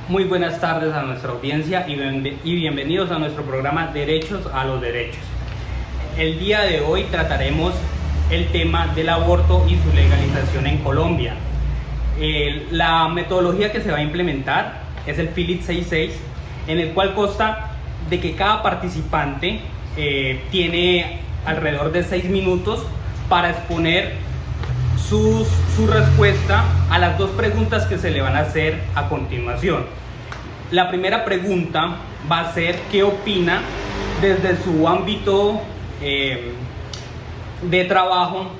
Muy buenas tardes a nuestra audiencia y bienvenidos a nuestro programa Derechos a los Derechos. El día de hoy trataremos el tema del aborto y su legalización en Colombia. La metodología que se va a implementar es el PHILIT 66, en el cual consta de que cada participante tiene alrededor de 6 minutos para exponer su respuesta a las dos preguntas que se le van a hacer a continuación. La primera pregunta va a ser ¿qué opina desde su ámbito de trabajo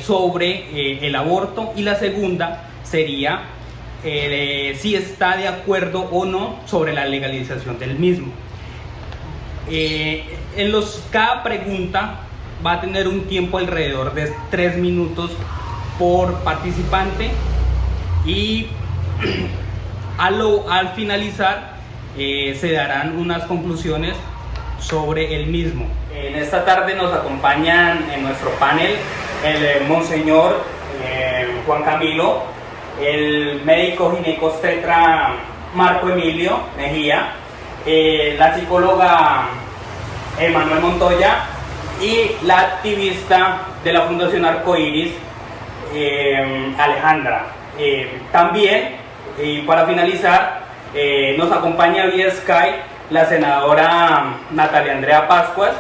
sobre el aborto? Y la segunda sería si está de acuerdo o no sobre la legalización del mismo. Cada pregunta va a tener un tiempo alrededor de 3 minutos por participante y al finalizar se darán unas conclusiones sobre el mismo. En esta tarde nos acompañan en nuestro panel el monseñor Juan Camilo, el médico ginecostetra Marco Emilio Mejía, la psicóloga Emanuel Montoya y la activista de la Fundación Arcoiris, Alejandra. También, y para finalizar, nos acompaña vía Skype la senadora Natalia Andrea Pascuas,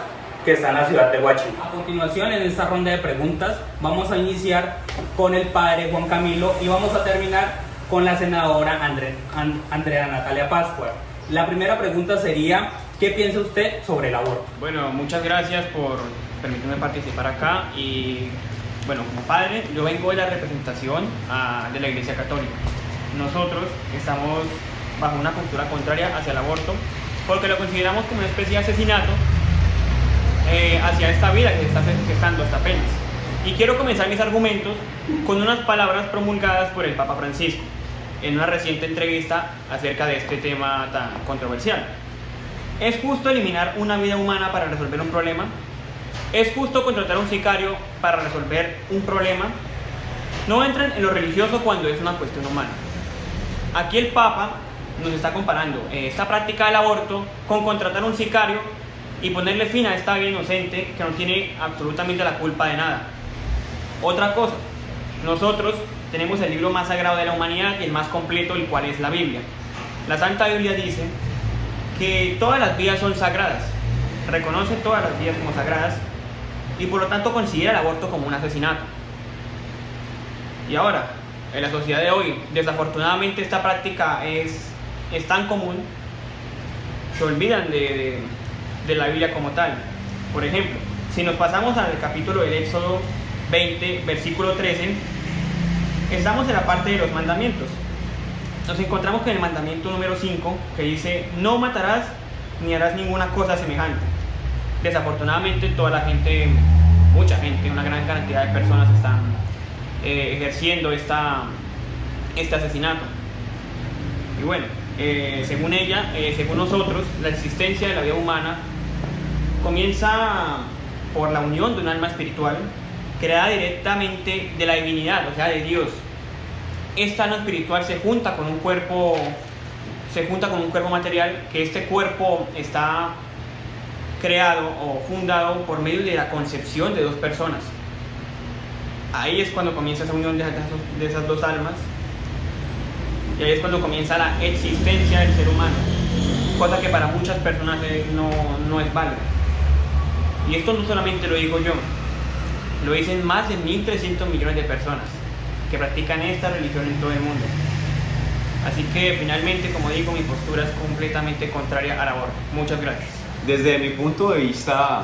que está en la ciudad de Huachín. A continuación, en esta ronda de preguntas, vamos a iniciar con el padre Juan Camilo y vamos a terminar con la senadora Andrea Natalia Pascuas. La primera pregunta sería: ¿qué piensa usted sobre el aborto? Bueno, muchas gracias por permitirme participar acá y bueno, como padre, yo vengo de la representación de la Iglesia Católica. Nosotros estamos bajo una postura contraria hacia el aborto porque lo consideramos como una especie de asesinato hacia esta vida que se está gestando hasta apenas. Y quiero comenzar mis argumentos con unas palabras promulgadas por el Papa Francisco en una reciente entrevista acerca de este tema tan controversial. ¿Es justo eliminar una vida humana para resolver un problema? ¿Es justo contratar a un sicario para resolver un problema? No entren en lo religioso cuando es una cuestión humana. Aquí el Papa nos está comparando esta práctica del aborto con contratar a un sicario y ponerle fin a esta vida inocente que no tiene absolutamente la culpa de nada. Otra cosa, nosotros tenemos el libro más sagrado de la humanidad y el más completo, el cual es la Biblia. La Santa Biblia dice que todas las vidas son sagradas, reconoce todas las vidas como sagradas y por lo tanto considera el aborto como un asesinato. Y ahora, en la sociedad de hoy, desafortunadamente esta práctica es tan común, se olvidan de la Biblia como tal. Por ejemplo, si nos pasamos al capítulo del Éxodo 20, versículo 13, estamos en la parte de los mandamientos. Nos encontramos con el mandamiento número 5 que dice: no matarás ni harás ninguna cosa semejante. Desafortunadamente toda la gente, mucha gente, una gran cantidad de personas están ejerciendo este asesinato. Y bueno, según ella, según nosotros, la existencia de la vida humana comienza por la unión de un alma espiritual creada directamente de la divinidad, o sea, de Dios. Esta alma espiritual se junta con un cuerpo material, que este cuerpo está creado o fundado por medio de la concepción de dos personas. Ahí es cuando comienza esa unión de esas dos almas, y ahí es cuando comienza la existencia del ser humano, cosa que para muchas personas no es válida. Y esto no solamente lo digo yo, lo dicen más de 1.300 millones de personas que practican esta religión en todo el mundo. Así que finalmente, como digo, mi postura es completamente contraria al aborto. Muchas gracias. Desde mi punto de vista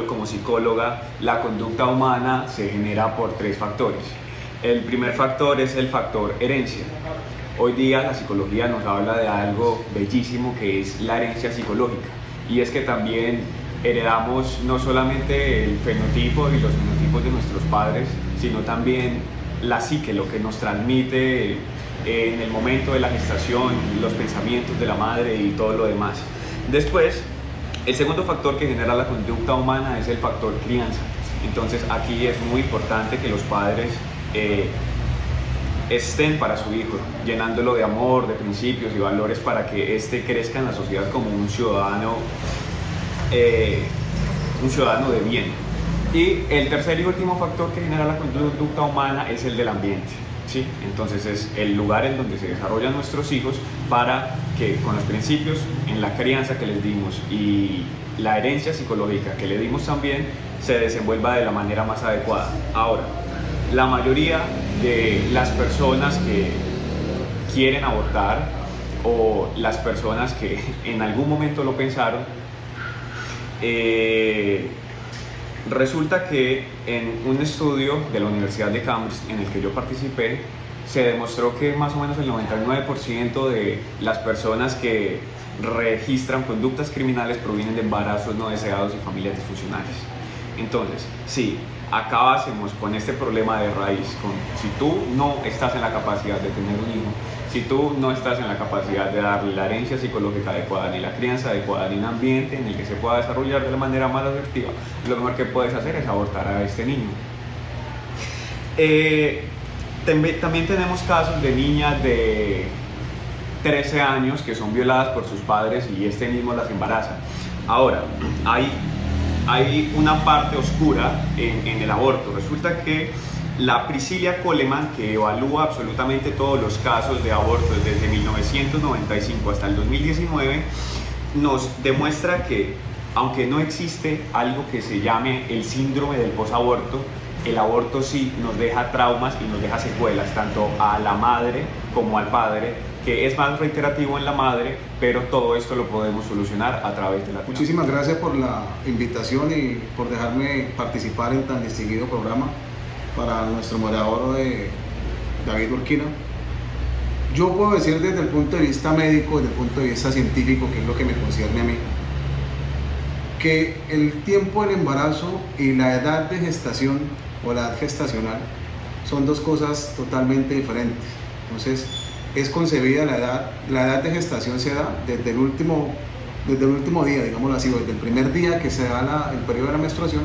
como psicóloga, la conducta humana se genera por 3 factores. El primer factor es el factor herencia. Hoy día la psicología nos habla de algo bellísimo que es la herencia psicológica, y es que también heredamos no solamente el fenotipo y los fenotipos de nuestros padres, sino también la psique, lo que nos transmite en el momento de la gestación, los pensamientos de la madre y todo lo demás. Después, el segundo factor que genera la conducta humana es el factor crianza. Entonces aquí es muy importante que los padres estén para su hijo, llenándolo de amor, de principios y valores para que éste crezca en la sociedad como un ciudadano de bien. Y el tercer y último factor que genera la conducta humana es el del ambiente, ¿sí? Entonces es el lugar en donde se desarrollan nuestros hijos para que con los principios en la crianza que les dimos y la herencia psicológica que le dimos también se desenvuelva de la manera más adecuada. Ahora, la mayoría de las personas que quieren abortar o las personas que en algún momento lo pensaron, resulta que en un estudio de la Universidad de Cambridge en el que yo participé, se demostró que más o menos el 99% de las personas que registran conductas criminales provienen de embarazos no deseados y familias disfuncionales. Entonces, si acabásemos con este problema de raíz, si tú no estás en la capacidad de tener un hijo, si tú no estás en la capacidad de darle la herencia psicológica adecuada, ni la crianza adecuada, ni un ambiente en el que se pueda desarrollar de la manera más asertiva, lo mejor que puedes hacer es abortar a este niño. También tenemos casos de niñas de 13 años que son violadas por sus padres y este mismo las embaraza. Ahora, hay una parte oscura en el aborto. Resulta que la Priscilla Coleman, que evalúa absolutamente todos los casos de abortos desde 1995 hasta el 2019, nos demuestra que aunque no existe algo que se llame el síndrome del posaborto, el aborto sí nos deja traumas y nos deja secuelas, tanto a la madre como al padre, que es más reiterativo en la madre, pero todo esto lo podemos solucionar a través de la terapia. Muchísimas gracias por la invitación y por dejarme participar en tan distinguido programa. Para nuestro moderador David Urquino, yo puedo decir desde el punto de vista médico, desde el punto de vista científico, que es lo que me concierne a mí, que el tiempo del embarazo y la edad de gestación o la edad gestacional son dos cosas totalmente diferentes. Entonces, es concebida la edad de gestación se da desde el último día, digámoslo así, desde el primer día que se da el periodo de la menstruación,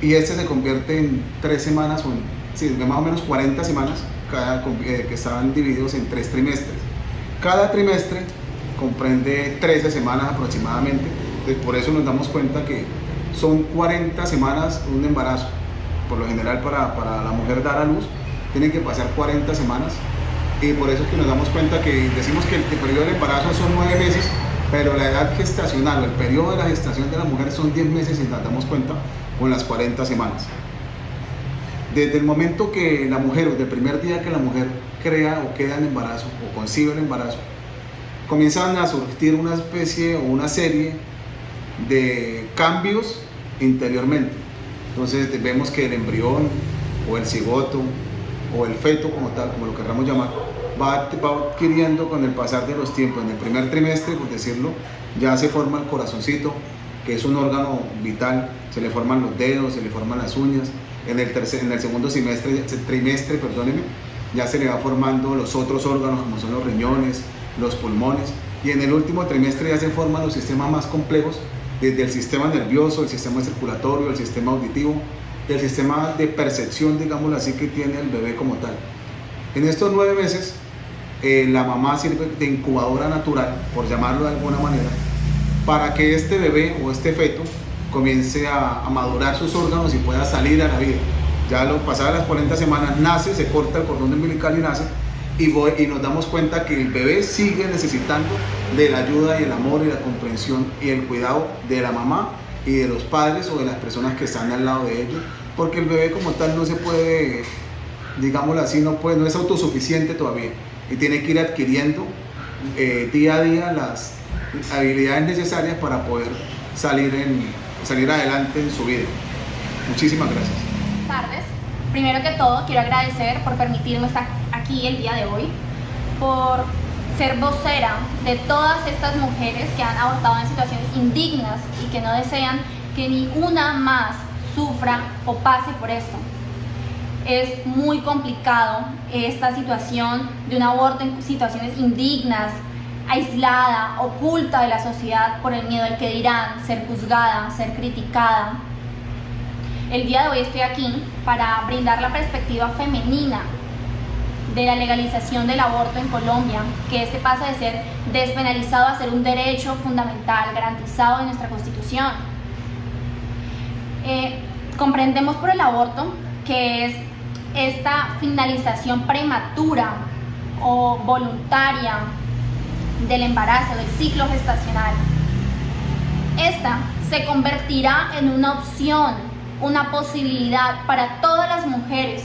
y este se convierte en 3 semanas, más o menos 40 semanas, que estaban divididos en 3 trimestres. Cada trimestre comprende 13 semanas aproximadamente, entonces por eso nos damos cuenta que son 40 semanas un embarazo. Por lo general para la mujer dar a luz tienen que pasar 40 semanas, y por eso es que nos damos cuenta que decimos que el periodo del embarazo son 9 meses, pero la edad gestacional o el periodo de la gestación de la mujer son 10 meses y nos damos cuenta con las 40 semanas. Desde el momento que la mujer, o desde el primer día que la mujer crea o queda en embarazo o concibe el embarazo, comienzan a surgir una especie o una serie de cambios interiormente. Entonces vemos que el embrión o el cigoto o el feto como tal, como lo queramos llamar, va adquiriendo con el pasar de los tiempos. En el primer trimestre, por decirlo, ya se forma el corazoncito, que es un órgano vital, se le forman los dedos, se le forman las uñas. En el segundo trimestre, ya se le va formando los otros órganos, como son los riñones, los pulmones, y en el último trimestre ya se forman los sistemas más complejos, desde el sistema nervioso, el sistema circulatorio, el sistema auditivo, el sistema de percepción, digámoslo así, que tiene el bebé como tal. En estos 9 meses, la mamá sirve de incubadora natural, por llamarlo de alguna manera, para que este bebé o este feto comience a madurar sus órganos y pueda salir a la vida. Ya pasadas las 40 semanas nace, se corta el cordón umbilical y nace, y nos damos cuenta que el bebé sigue necesitando de la ayuda y el amor y la comprensión y el cuidado de la mamá y de los padres o de las personas que están al lado de ellos, porque el bebé como tal no se puede, digámoslo así, no es autosuficiente todavía, y tiene que ir adquiriendo día a día las habilidades necesarias para poder salir adelante en su vida. Muchísimas gracias. Buenas tardes. Primero que todo, quiero agradecer por permitirme estar aquí el día de hoy, por ser vocera de todas estas mujeres que han abortado en situaciones indignas y que no desean que ni una más sufra o pase por esto. Es muy complicado esta situación de un aborto en situaciones indignas, aislada, oculta de la sociedad por el miedo al que dirán, ser juzgada, ser criticada. El día de hoy estoy aquí para brindar la perspectiva femenina de la legalización del aborto en Colombia, que este pasa de ser despenalizado a ser un derecho fundamental garantizado en nuestra Constitución. Comprendemos por el aborto que es esta finalización prematura o voluntaria del embarazo, del ciclo gestacional. Esta se convertirá en una opción, una posibilidad para todas las mujeres,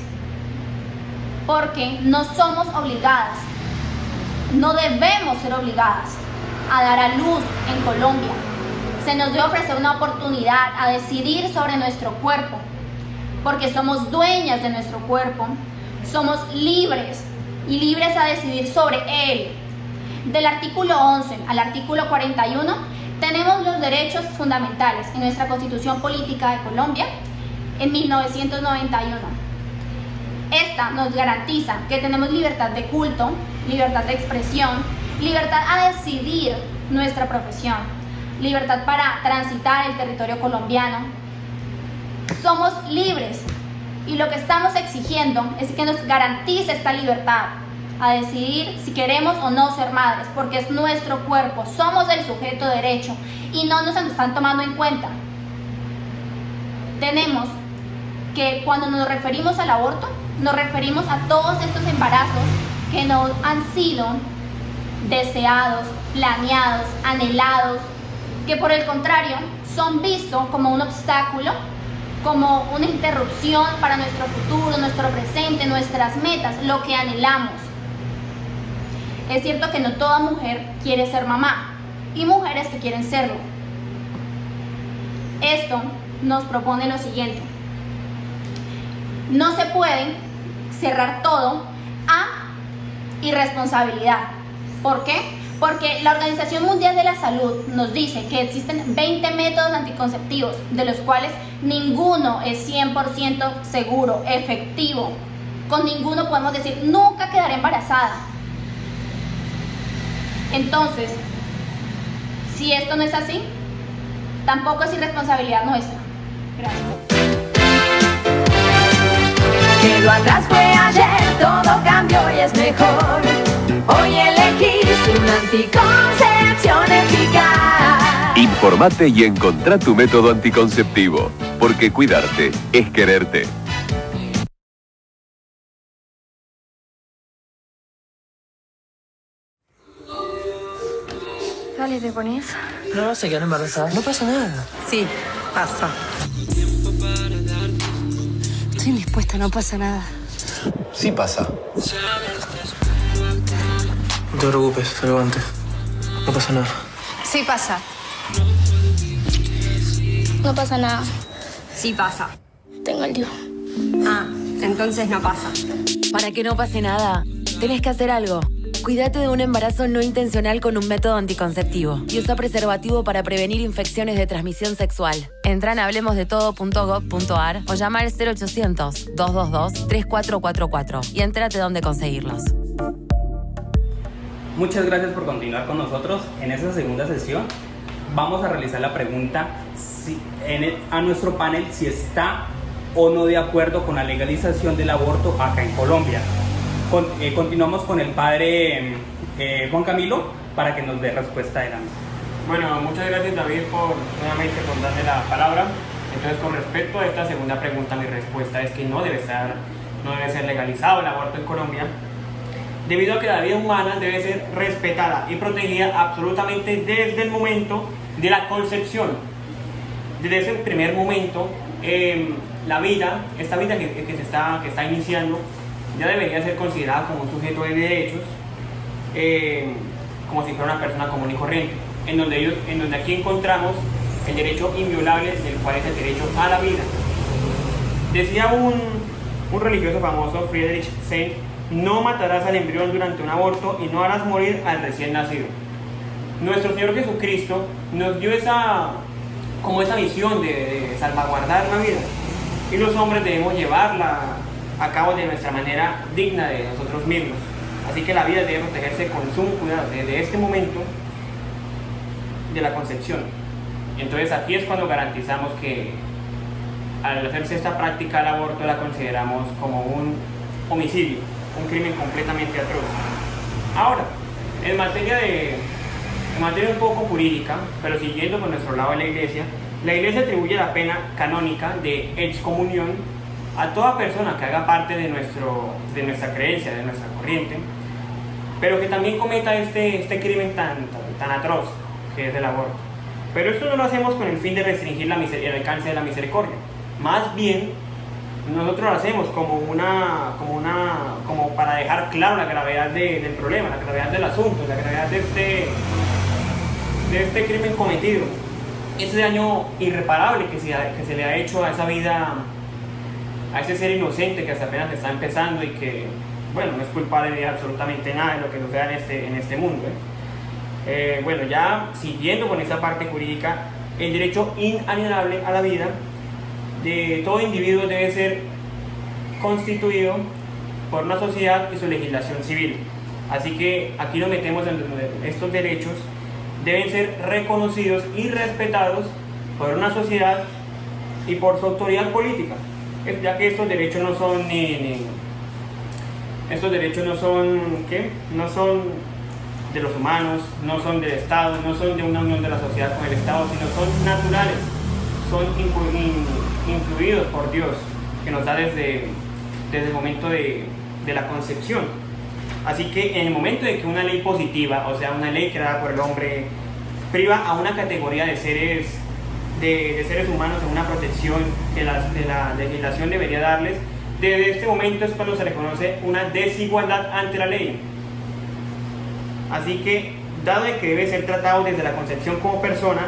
porque no somos obligadas, no debemos ser obligadas a dar a luz en Colombia. Se nos debe ofrecer una oportunidad a decidir sobre nuestro cuerpo, porque somos dueñas de nuestro cuerpo, somos libres y libres a decidir sobre él. Del artículo 11 al artículo 41 tenemos los derechos fundamentales en nuestra Constitución Política de Colombia en 1991. Esta nos garantiza que tenemos libertad de culto, libertad de expresión, libertad a decidir nuestra profesión, libertad para transitar el territorio colombiano. Somos libres y lo que estamos exigiendo es que nos garantice esta libertad a decidir si queremos o no ser madres, porque es nuestro cuerpo, somos el sujeto de derecho y no nos están tomando en cuenta. Tenemos que cuando nos referimos al aborto, nos referimos a todos estos embarazos que no han sido deseados, planeados, anhelados, que por el contrario son vistos como un obstáculo, como una interrupción para nuestro futuro, nuestro presente, nuestras metas, lo que anhelamos. Es cierto que no toda mujer quiere ser mamá y mujeres que quieren serlo. Esto nos propone lo siguiente: no se puede cerrar todo a irresponsabilidad. ¿Por qué? Porque la Organización Mundial de la Salud nos dice que existen 20 métodos anticonceptivos, de los cuales ninguno es 100% seguro, efectivo. Con ninguno podemos decir nunca quedaré embarazada. Entonces, si esto no es así, tampoco es irresponsabilidad nuestra. Gracias. Que lo atrás fue ayer, todo cambió y es mejor. Hoy elegís una anticoncepción eficaz. Informate y encontrá tu método anticonceptivo, porque cuidarte es quererte. Dale, ¿te pones? No vas a quedar embarazada. No pasa nada. Sí, pasa. Estoy indispuesta, no pasa nada. Sí pasa. No te preocupes, salgo antes. No pasa nada. Sí pasa. No pasa nada. Sí pasa. Tengo el DIU. Ah, entonces no pasa. Para que no pase nada, tenés que hacer algo. Cuídate de un embarazo no intencional con un método anticonceptivo y usa preservativo para prevenir infecciones de transmisión sexual. Entra en hablemosdetodo.gov.ar o llama al 0800-222-3444 y entérate dónde conseguirlos. Muchas gracias por continuar con nosotros. En esta segunda sesión vamos a realizar la pregunta a nuestro panel si está o no de acuerdo con la legalización del aborto acá en Colombia. Continuamos con el padre Juan Camilo para que nos dé respuesta de la misma. Bueno, muchas gracias David nuevamente por darme la palabra. Entonces, con respecto a esta segunda pregunta, mi respuesta es que no debe ser legalizado el aborto en Colombia, debido a que la vida humana debe ser respetada y protegida absolutamente desde el momento de la concepción. Desde ese primer momento, esta vida que está iniciando, ya debería ser considerada como un sujeto de derechos, como si fuera una persona común y corriente, en donde aquí encontramos el derecho inviolable, del cual es el derecho a la vida. Decía un religioso famoso, Friedrich Saint: no matarás al embrión durante un aborto y no harás morir al recién nacido. Nuestro Señor Jesucristo nos dio esa misión de salvaguardar la vida, y los hombres debemos llevarla a cabo de nuestra manera digna de nosotros mismos. Así que la vida debe protegerse con sumo cuidado desde este momento de la concepción. Entonces aquí es cuando garantizamos que al hacerse esta práctica del aborto la consideramos como un homicidio, un crimen completamente atroz. Ahora, en materia un poco jurídica, pero siguiendo por nuestro lado de la iglesia atribuye la pena canónica de excomunión a toda persona que haga parte de nuestra creencia, de nuestra corriente, pero que también cometa este crimen tan atroz que es el aborto. Pero esto no lo hacemos con el fin de restringir el alcance de la misericordia. Más bien, nosotros lo hacemos como para dejar claro la gravedad del problema, la gravedad del asunto, la gravedad de este crimen cometido, ese daño irreparable que se le ha hecho a esa vida, a ese ser inocente que hasta apenas está empezando y que, bueno, no es culpable de absolutamente nada de lo que suceda en este mundo. Bueno, ya siguiendo con esa parte jurídica, el derecho inalienable a la vida de todo individuo debe ser constituido por una sociedad y su legislación civil. Así que aquí nos metemos en donde estos derechos deben ser reconocidos y respetados por una sociedad y por su autoridad política, ya que estos derechos no son no son de los humanos, no son del Estado, no son de una unión de la sociedad con el Estado, sino son naturales, son influidos por Dios, que nos da desde el momento de la concepción. Así que en el momento de que una ley positiva, o sea, una ley creada por el hombre, priva a una categoría de seres humanos en una protección que la legislación debería darles, desde este momento es cuando se reconoce una desigualdad ante la ley. Así que, dado que debe ser tratado desde la concepción como persona,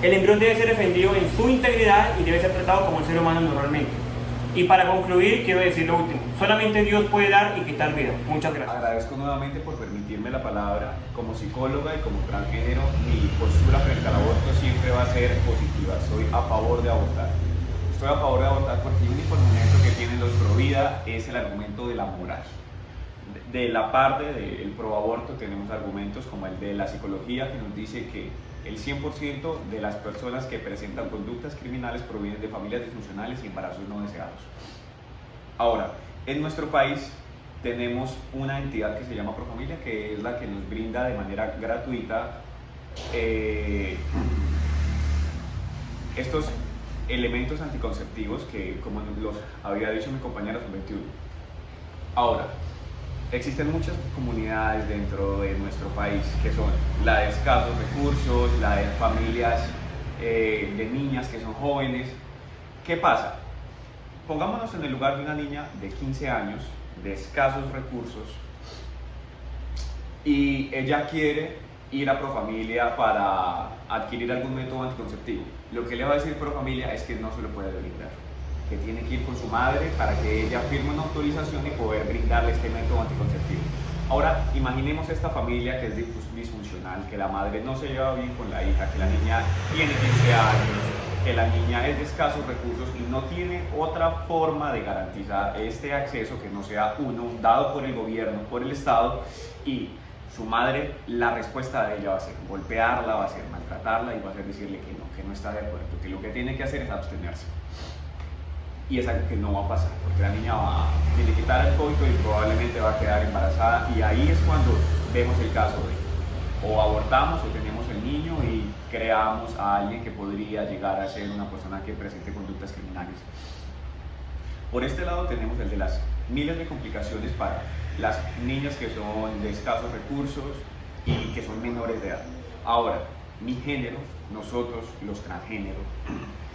el embrión debe ser defendido en su integridad y debe ser tratado como un ser humano normalmente. Y para concluir, quiero decir lo último: solamente Dios puede dar y quitar vida. Muchas gracias. Agradezco nuevamente por permitirme la palabra. Como psicóloga y como transgénero, mi postura frente al aborto siempre va a ser positiva. Soy a favor de abortar. Estoy a favor de abortar porque el único argumento que tienen los pro vida es el argumento de la moral. De la parte del proaborto tenemos argumentos como el de la psicología, que nos dice que el 100% de las personas que presentan conductas criminales provienen de familias disfuncionales y embarazos no deseados. Ahora, en nuestro país tenemos una entidad que se llama Profamilia, que es la que nos brinda de manera gratuita estos elementos anticonceptivos que, como los había dicho mi compañera, son 21. Ahora, existen muchas comunidades dentro de nuestro país que son la de escasos recursos, la de familias de niñas que son jóvenes. ¿Qué pasa? Pongámonos en el lugar de una niña de 15 años, de escasos recursos, y ella quiere ir a Profamilia para adquirir algún método anticonceptivo. Lo que le va a decir Profamilia es que no se lo puede brindar, que tiene que ir con su madre para que ella firme una autorización y poder brindarle este método anticonceptivo. Ahora, imaginemos esta familia que es disfuncional, que la madre no se lleva bien con la hija, que la niña tiene 15 años, que la niña es de escasos recursos y no tiene otra forma de garantizar este acceso que no sea uno dado por el gobierno, por el Estado, y su madre, la respuesta de ella va a ser golpearla, va a ser maltratarla y va a ser decirle que no está de acuerdo, que lo que tiene que hacer es abstenerse. Y es algo que no va a pasar, porque la niña va a quitar el coito y probablemente va a quedar embarazada, y ahí es cuando vemos el caso de o abortamos o tenemos el niño y creamos a alguien que podría llegar a ser una persona que presente conductas criminales. Por este lado tenemos el de las miles de complicaciones para las niñas que son de escasos recursos y que son menores de edad. Ahora, mi género, nosotros, los transgéneros,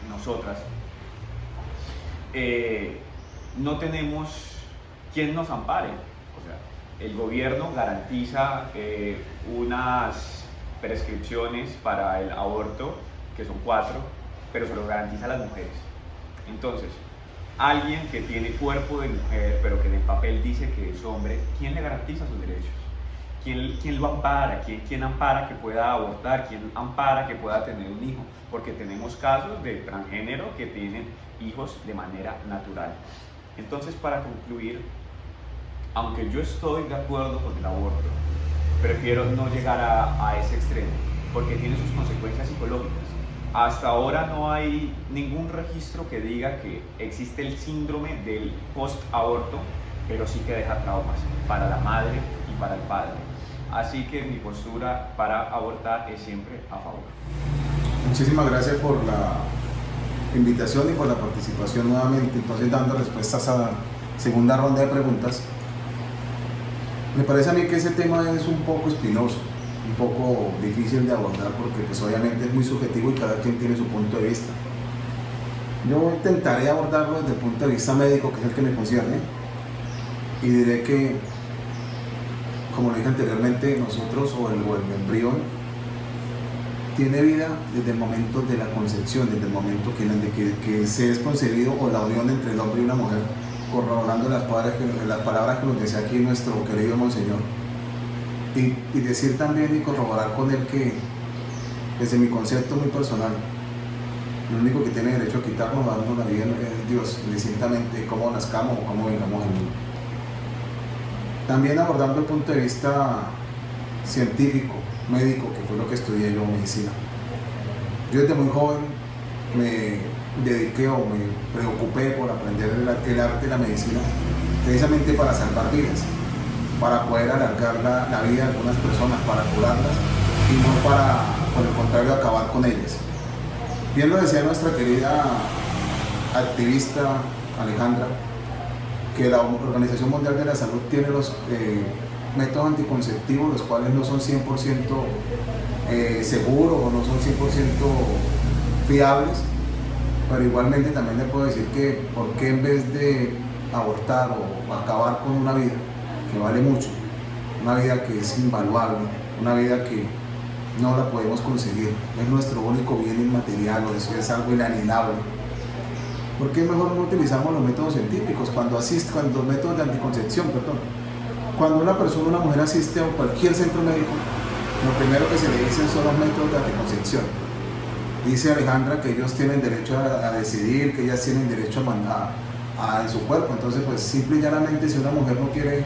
nosotras, no tenemos quien nos ampare. O sea, el gobierno garantiza unas prescripciones para el aborto, que son 4, pero se lo garantiza a las mujeres. Entonces, alguien que tiene cuerpo de mujer, pero que en el papel dice que es hombre, ¿quién le garantiza sus derechos? ¿Quién lo ampara? ¿Quién ampara que pueda abortar? ¿Quién ampara que pueda tener un hijo? Porque tenemos casos de transgénero que tienen hijos de manera natural. Entonces, para concluir, aunque yo estoy de acuerdo con el aborto, prefiero no llegar a ese extremo, porque tiene sus consecuencias psicológicas. Hasta ahora no hay ningún registro que diga que existe el síndrome del post-aborto, pero sí que deja traumas para la madre y para el padre. Así que mi postura para abortar es siempre a favor. Muchísimas gracias por la invitación y por la participación nuevamente. Entonces, dando respuestas a la segunda ronda de preguntas, me parece a mí que ese tema es un poco espinoso, un poco difícil de abordar porque pues obviamente es muy subjetivo y cada quien tiene su punto de vista. Yo intentaré abordarlo desde el punto de vista médico, que es el que me concierne, y diré que, como lo dije anteriormente, nosotros o el embrión tiene vida desde el momento de la concepción, desde el momento que se es concebido, o la unión entre el hombre y una mujer, corroborando las palabras que nos decía aquí nuestro querido Monseñor, y decir también y corroborar con él que, desde mi concepto muy personal, el único que tiene derecho a quitarnos, darnos la vida es Dios, indistintamente cómo nazcamos o cómo vengamos al mundo. También abordando el punto de vista científico, médico, que fue lo que estudié yo, medicina. Yo desde muy joven me dediqué o me preocupé por aprender el arte de la medicina, precisamente para salvar vidas, para poder alargar la vida de algunas personas, para curarlas y no para, por el contrario, acabar con ellas. Bien lo decía nuestra querida activista Alejandra, que la Organización Mundial de la Salud tiene los métodos anticonceptivos, los cuales no son 100% seguros o no son 100% fiables, pero igualmente también le puedo decir que por qué en vez de abortar o acabar con una vida que vale mucho, una vida que es invaluable, una vida que no la podemos conseguir, es nuestro único bien inmaterial, o eso es algo inalienable. ¿Por qué mejor no utilizamos los métodos científicos cuando métodos de anticoncepción, cuando una persona, una mujer asiste a cualquier centro médico, lo primero que se le dicen son los métodos de anticoncepción? Dice Alejandra que ellos tienen derecho a decidir, que ellas tienen derecho a mandar en su cuerpo. Entonces, pues simple y llanamente, si una mujer no quiere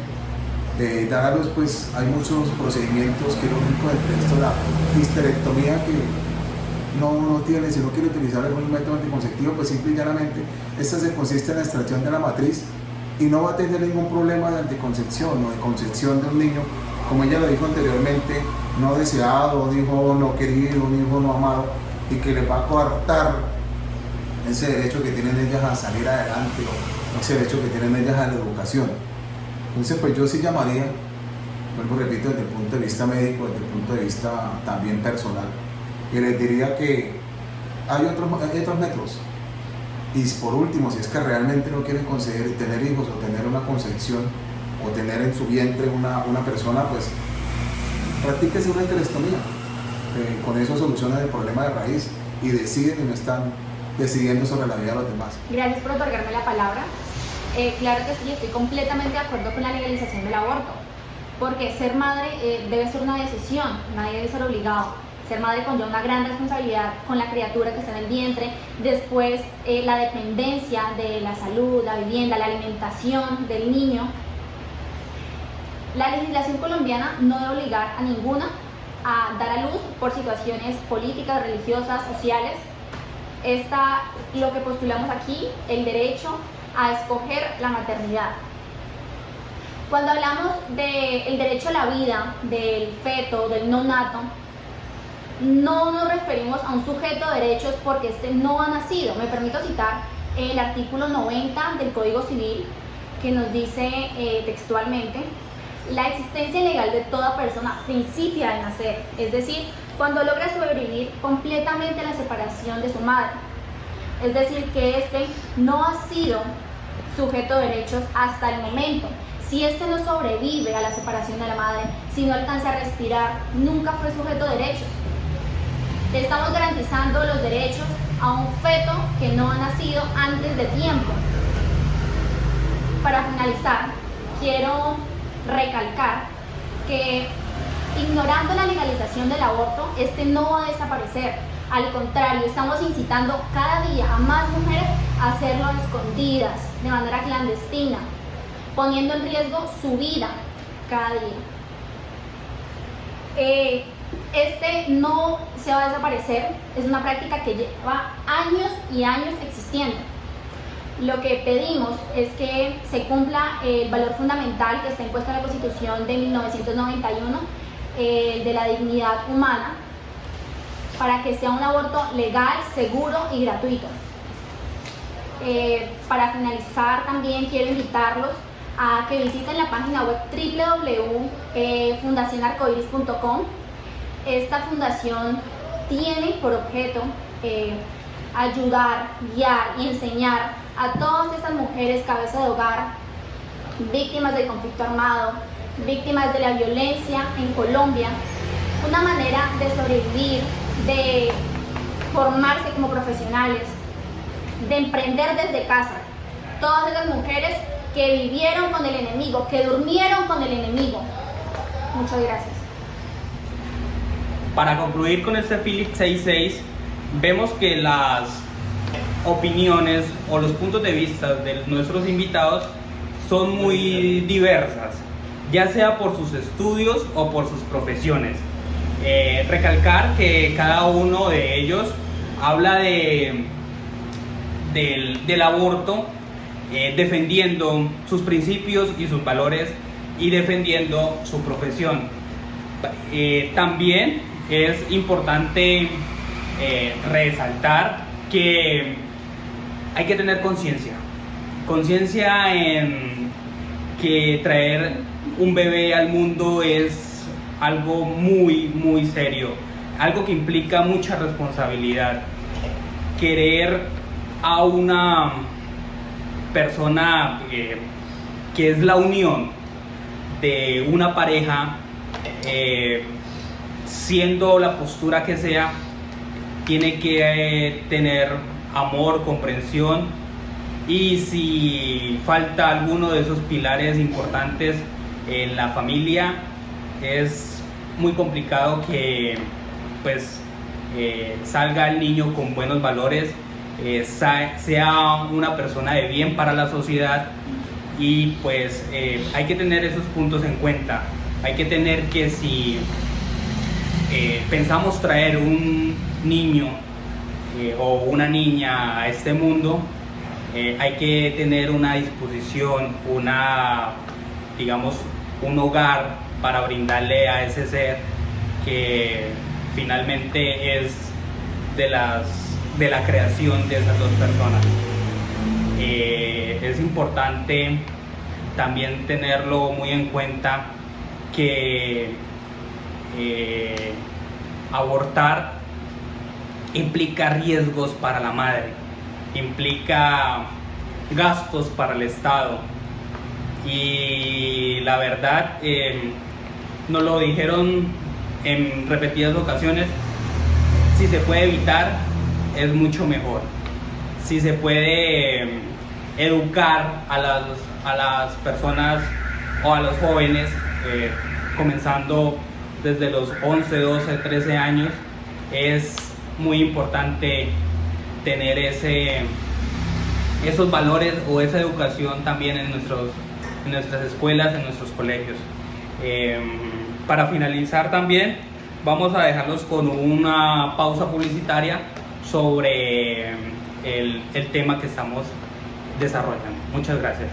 dar a luz, pues hay muchos procedimientos quirúrgicos, entre esto la histerectomía, que no tiene, si no quiere utilizar algún método anticonceptivo, pues simple y llanamente esta se consiste en la extracción de la matriz y no va a tener ningún problema de anticoncepción o de concepción de un niño, como ella lo dijo anteriormente, no deseado, un hijo no querido, un hijo no amado, y que les va a coartar ese derecho que tienen ellas a salir adelante, o ese derecho que tienen ellas a la educación. Entonces, pues yo sí llamaría, vuelvo repito, desde el punto de vista médico, desde el punto de vista también personal, y les diría que hay otros métodos. Y por último, si es que realmente no quieren conceder tener hijos o tener una concepción o tener en su vientre una persona, pues practíquese una histerectomía. Con eso solucionan el problema de raíz y deciden y no están decidiendo sobre la vida de los demás. Gracias por otorgarme la palabra. Claro que sí, estoy completamente de acuerdo con la legalización del aborto, porque ser madre debe ser una decisión, nadie debe ser obligado. Ser madre conlleva una gran responsabilidad con la criatura que está en el vientre, después la dependencia de la salud, la vivienda, la alimentación del niño. La legislación colombiana no debe obligar a ninguna a dar a luz por situaciones políticas, religiosas, sociales. Está lo que postulamos aquí, el derecho a escoger la maternidad. Cuando hablamos del derecho a la vida, del feto, del nonato, no nos referimos a un sujeto de derechos porque este no ha nacido. Me permito citar el artículo 90 del Código Civil, que nos dice textualmente: la existencia legal de toda persona principia al nacer, es decir, cuando logra sobrevivir completamente la separación de su madre. Es decir, que este no ha sido sujeto de derechos hasta el momento. Si este no sobrevive a la separación de la madre, si no alcanza a respirar, nunca fue sujeto de derechos. Le estamos garantizando los derechos a un feto que no ha nacido antes de tiempo. Para finalizar, quiero recalcar que ignorando la legalización del aborto, este no va a desaparecer. Al contrario, estamos incitando cada día a más mujeres a hacerlo a escondidas, de manera clandestina, poniendo en riesgo su vida cada día. Este no se va a desaparecer, es una práctica que lleva años y años existiendo. Lo que pedimos es que se cumpla el valor fundamental que está impuesto en la Constitución de 1991, de la dignidad humana, para que sea un aborto legal, seguro y gratuito. Para finalizar, también quiero invitarlos a que visiten la página web www.fundacionarcoiris.com. Esta fundación tiene por objeto ayudar, guiar y enseñar a todas estas mujeres cabeza de hogar, víctimas del conflicto armado, víctimas de la violencia en Colombia, una manera de sobrevivir, de formarse como profesionales, de emprender desde casa. Todas esas mujeres que vivieron con el enemigo, que durmieron con el enemigo. Muchas gracias. Para concluir con este Philip 6.6, vemos que las opiniones o los puntos de vista de nuestros invitados son muy diversas, ya sea por sus estudios o por sus profesiones. Recalcar que cada uno de ellos habla del aborto, defendiendo sus principios y sus valores y defendiendo su profesión. También es importante resaltar que hay que tener conciencia en que traer un bebé al mundo es algo muy serio, algo que implica mucha responsabilidad. Querer a una persona que es la unión de una pareja, siendo la postura que sea, tiene que tener amor, comprensión, y si falta alguno de esos pilares importantes en la familia, es muy complicado que pues salga el niño con buenos valores, sea una persona de bien para la sociedad. Y pues hay que tener esos puntos en cuenta. Hay que tener que si pensamos traer un niño o una niña a este mundo, hay que tener una disposición, un hogar para brindarle a ese ser que finalmente es de la creación de esas dos personas. Es importante también tenerlo muy en cuenta que abortar implica riesgos para la madre, implica gastos para el Estado, y la verdad nos lo dijeron en repetidas ocasiones: si se puede evitar es mucho mejor. Si se puede educar a las personas o a los jóvenes, comenzando desde los 11, 12, 13 años, es muy importante tener esos valores o esa educación también en nuestras escuelas, en nuestros colegios. Para finalizar también vamos a dejarlos con una pausa publicitaria sobre el tema que estamos desarrollando. Muchas gracias.